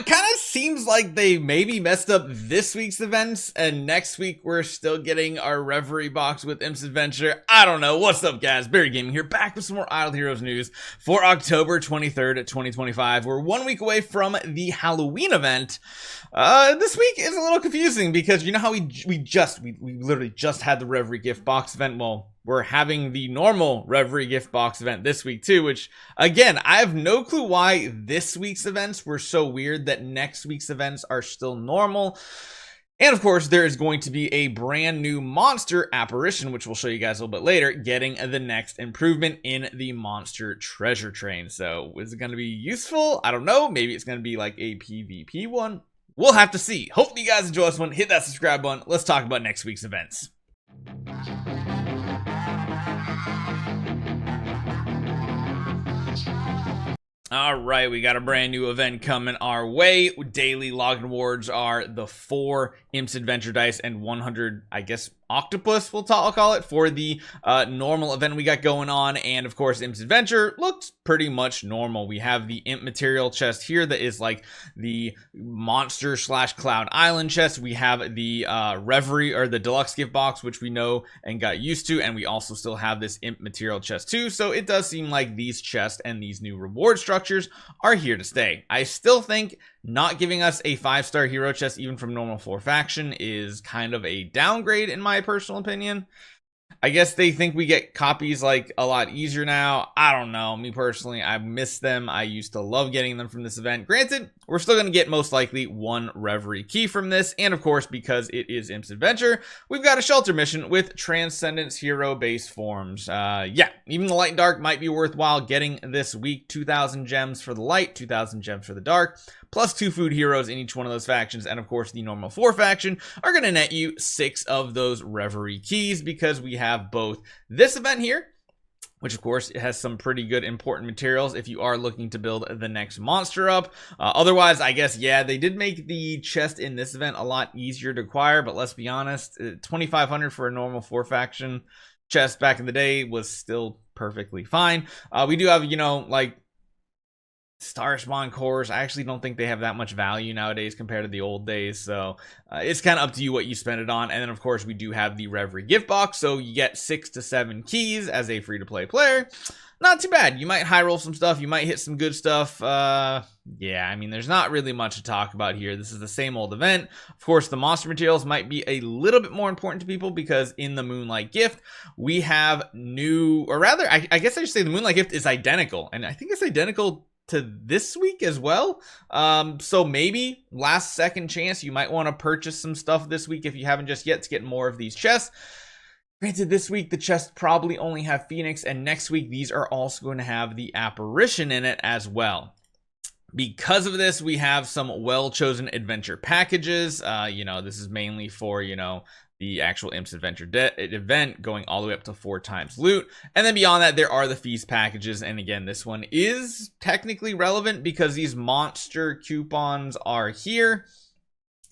It kind of seems like they maybe messed up this week's events, and next week we're still getting our Reverie box with Imps Adventure. I don't know. What's up, guys? Barry Gaming here, back with some more Idle Heroes news for October 23rd, 2025. We're 1 week away from the Halloween event. This week is a little confusing because you know how we literally just had the Reverie gift box event. Well, we're having the normal Reverie gift box event this week too, which again, I have no clue why this week's events were so weird that next week's events are still normal. And of course, there is going to be a brand new monster Apparition, which we'll show you guys a little bit later, getting the next improvement in the monster treasure train. So is it going to be useful? I don't know. Maybe it's going to be like a PvP one. We'll have to see. Hopefully you guys enjoy this one. Hit that subscribe button. Let's talk about next week's events. All right, we got a brand new event coming our way. Daily login rewards are the 4 Imps Adventure dice and 100, I guess, octopus, I'll call it, for the normal event we got going on. And of course, Imps Adventure looks pretty much normal. We have the Imp material chest here that is like the monster / Cloud Island chest. We have the Reverie or the deluxe gift box, which we know and got used to. And we also still have this Imp material chest too. So it does seem like these chests and these new reward structures are here to stay. I still think not giving us a 5-star hero chest, even from normal 4 faction, is kind of a downgrade in my personal opinion. I guess they think we get copies like a lot easier now. I don't know. Me personally, I miss them. I used to love getting them from this event. Granted, we're still going to get most likely 1 Reverie key from this. And of course, because it is Imps Adventure, we've got a shelter mission with Transcendence hero base forms. Yeah, even the light and dark might be worthwhile getting this week. 2,000 gems for the light, 2,000 gems for the dark, plus 2 food heroes in each one of those factions. And of course, the normal 4 faction are going to net you 6 of those Reverie keys, because we have both this event here, which of course has some pretty good important materials if you are looking to build the next monster up. Otherwise, I guess, yeah, they did make the chest in this event a lot easier to acquire, but let's be honest, 2,500 for a normal 4 faction chest back in the day was still perfectly fine. We do have, you know, like Star Spawn cores. I actually don't think they have that much value nowadays compared to the old days, so it's kind of up to you what you spend it on. And then of course we do have the Reverie gift box, so you get 6 to 7 keys as a free-to-play player. Not too bad. You might high roll some stuff, you might hit some good stuff. Yeah, I mean, there's not really much to talk about here. This is the same old event. Of course, the monster materials might be a little bit more important to people, because in the Moonlight gift we have new, or rather I guess I should say the Moonlight gift is identical, and I think it's identical to this week as well. So maybe last second chance, you might want to purchase some stuff this week if you haven't just yet, to get more of these chests. Granted, this week the chests probably only have Phoenix, and next week these are also going to have the Apparition in it as well. Because of this, we have some well-chosen adventure packages. You know, this is mainly for, you know, the actual Imps Adventure event, going all the way up to 4 times loot. And then beyond that, there are the feast packages. And again, this one is technically relevant because these monster coupons are here.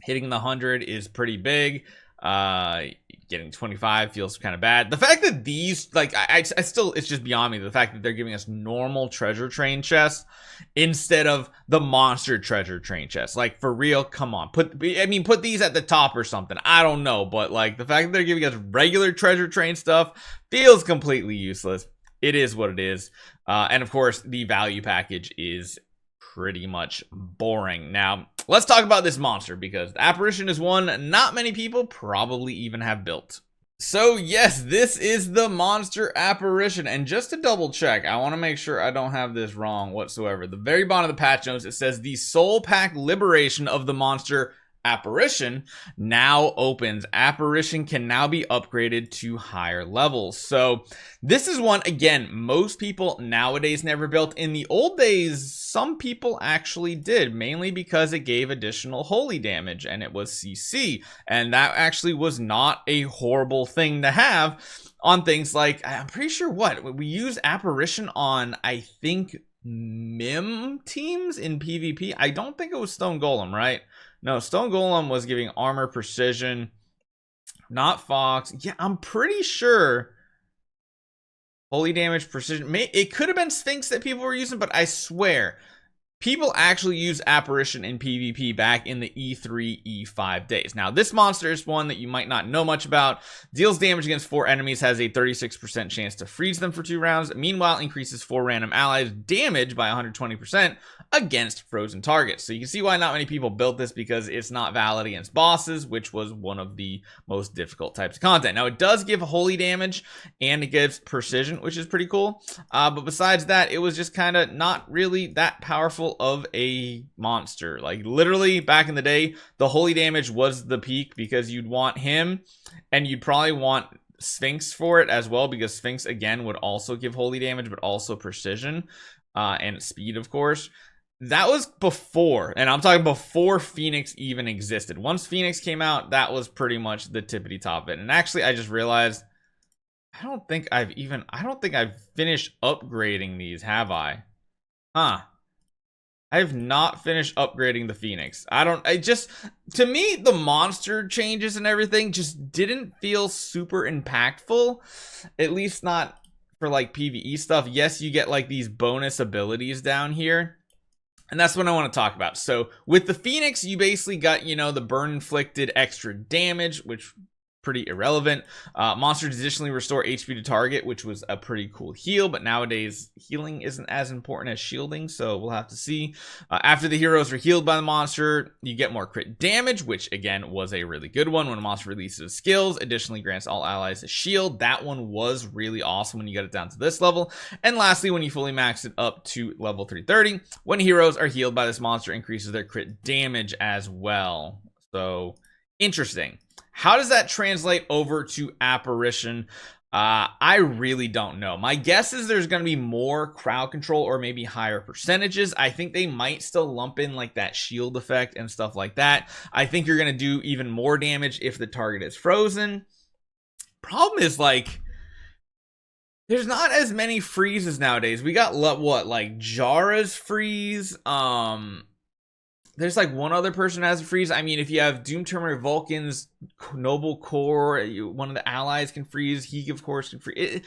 Hitting the 100 is pretty big. Getting 25 feels kind of bad. The fact that these, like, I still, it's just beyond me, the fact that they're giving us normal treasure train chests instead of the monster treasure train chests. Like, for real, come on, put these at the top or something. I don't know, but like, the fact that they're giving us regular treasure train stuff feels completely useless. It is what it is. And of course, the value package is pretty much boring. Now, let's talk about this monster, because the Apparition is one not many people probably even have built. So yes, this is the monster Apparition, and just to double check, I want to make sure I don't have this wrong whatsoever. The very bottom of the patch notes, it says the soul pack liberation of the monster Apparition now opens. Apparition can now be upgraded to higher levels. So this is one, again, most people nowadays never built. In the old days, some people actually did, mainly because it gave additional holy damage and it was CC, and that actually was not a horrible thing to have on things like, I'm pretty sure we use Apparition on, I think, Mim teams in PvP. I don't think it was Stone Golem, right? No, Stone Golem was giving armor precision, not Fox. Yeah, I'm pretty sure holy damage precision. It could have been Sphinx that people were using, but I swear people actually use Apparition in PvP back in the E3, E5 days. Now, this monster is one that you might not know much about. Deals damage against 4 enemies, has a 36% chance to freeze them for 2 rounds. Meanwhile, increases 4 random allies' damage by 120% against frozen targets. So you can see why not many people built this, because it's not valid against bosses, which was one of the most difficult types of content. Now, it does give holy damage, and it gives precision, which is pretty cool. But besides that, it was just kind of not really that powerful of a monster. Like, literally back in the day, the holy damage was the peak, because you'd want him, and you'd probably want Sphinx for it as well, because Sphinx again would also give holy damage, but also precision and speed, of course. That was before, and I'm talking before Phoenix even existed. Once Phoenix came out, that was pretty much the tippity top of it. And actually, I just realized I don't think I've finished upgrading these, have I? I have not finished upgrading the Phoenix. To me, the monster changes and everything just didn't feel super impactful. At least not for like PvE stuff. Yes, you get like these bonus abilities down here, and that's what I want to talk about. So with the Phoenix, you basically got, you know, the burn inflicted extra damage, which pretty irrelevant. Monsters additionally restore HP to target, which was a pretty cool heal, but nowadays healing isn't as important as shielding, so we'll have to see. After the heroes are healed by the monster, you get more crit damage, which again was a really good one. When a monster releases skills, additionally grants all allies a shield. That one was really awesome when you got it down to this level. And lastly, when you fully max it up to level 330, when heroes are healed by this monster, increases their crit damage as well. So interesting. How does that translate over to Apparition? I really don't know. My guess is there's going to be more crowd control, or maybe higher percentages. I think they might still lump in like that shield effect and stuff like that. I think you're going to do even more damage if the target is frozen. Problem is, like, there's not as many freezes nowadays. We got what, like Jara's freeze. There's like one other person has a freeze. I mean, if you have Doom Terminator Vulcan's Noble Core, one of the allies can freeze. He, of course, can freeze.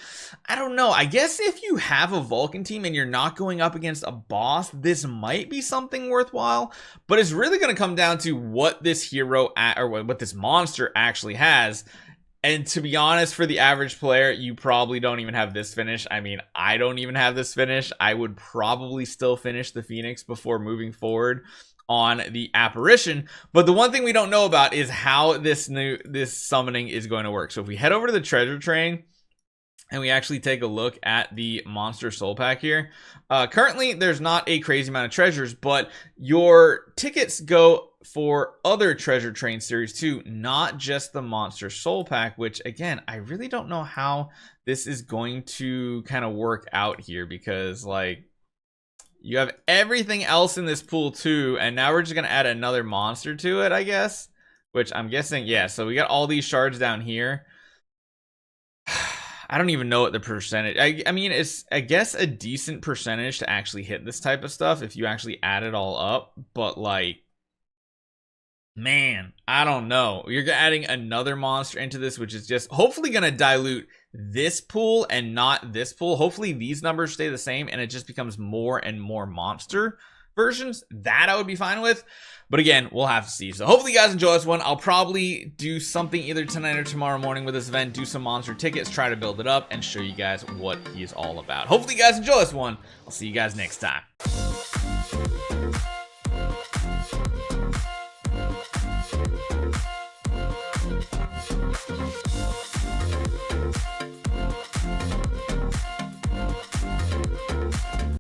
I don't know. I guess if you have a Vulcan team and you're not going up against a boss, this might be something worthwhile. But it's really going to come down to what this hero or what this monster actually has. And to be honest, for the average player, you probably don't even have this finish. I mean, I don't even have this finish. I would probably still finish the Phoenix before moving forward on the Apparition. But the one thing we don't know about is how this summoning is going to work. So if we head over to the treasure train and we actually take a look at the monster soul pack here, currently there's not a crazy amount of treasures, but your tickets go for other treasure train series too, not just the monster soul pack, which again, I really don't know how this is going to kind of work out here, because like, you have everything else in this pool too, and now we're just gonna add another monster to it, I guess, which I'm guessing, yeah. So we got all these shards down here. I don't even know what the percentage. I mean, it's, I guess, a decent percentage to actually hit this type of stuff if you actually add it all up, but like, man, I don't know. You're adding another monster into this, which is just hopefully gonna dilute this pool and not this pool. Hopefully these numbers stay the same and it just becomes more and more monster versions. That I would be fine with, but again, we'll have to see. So hopefully you guys enjoy this one. I'll probably do something either tonight or tomorrow morning with this event, do some monster tickets, try to build it up and show you guys what he's all about. Hopefully you guys enjoy this one. I'll see you guys next time.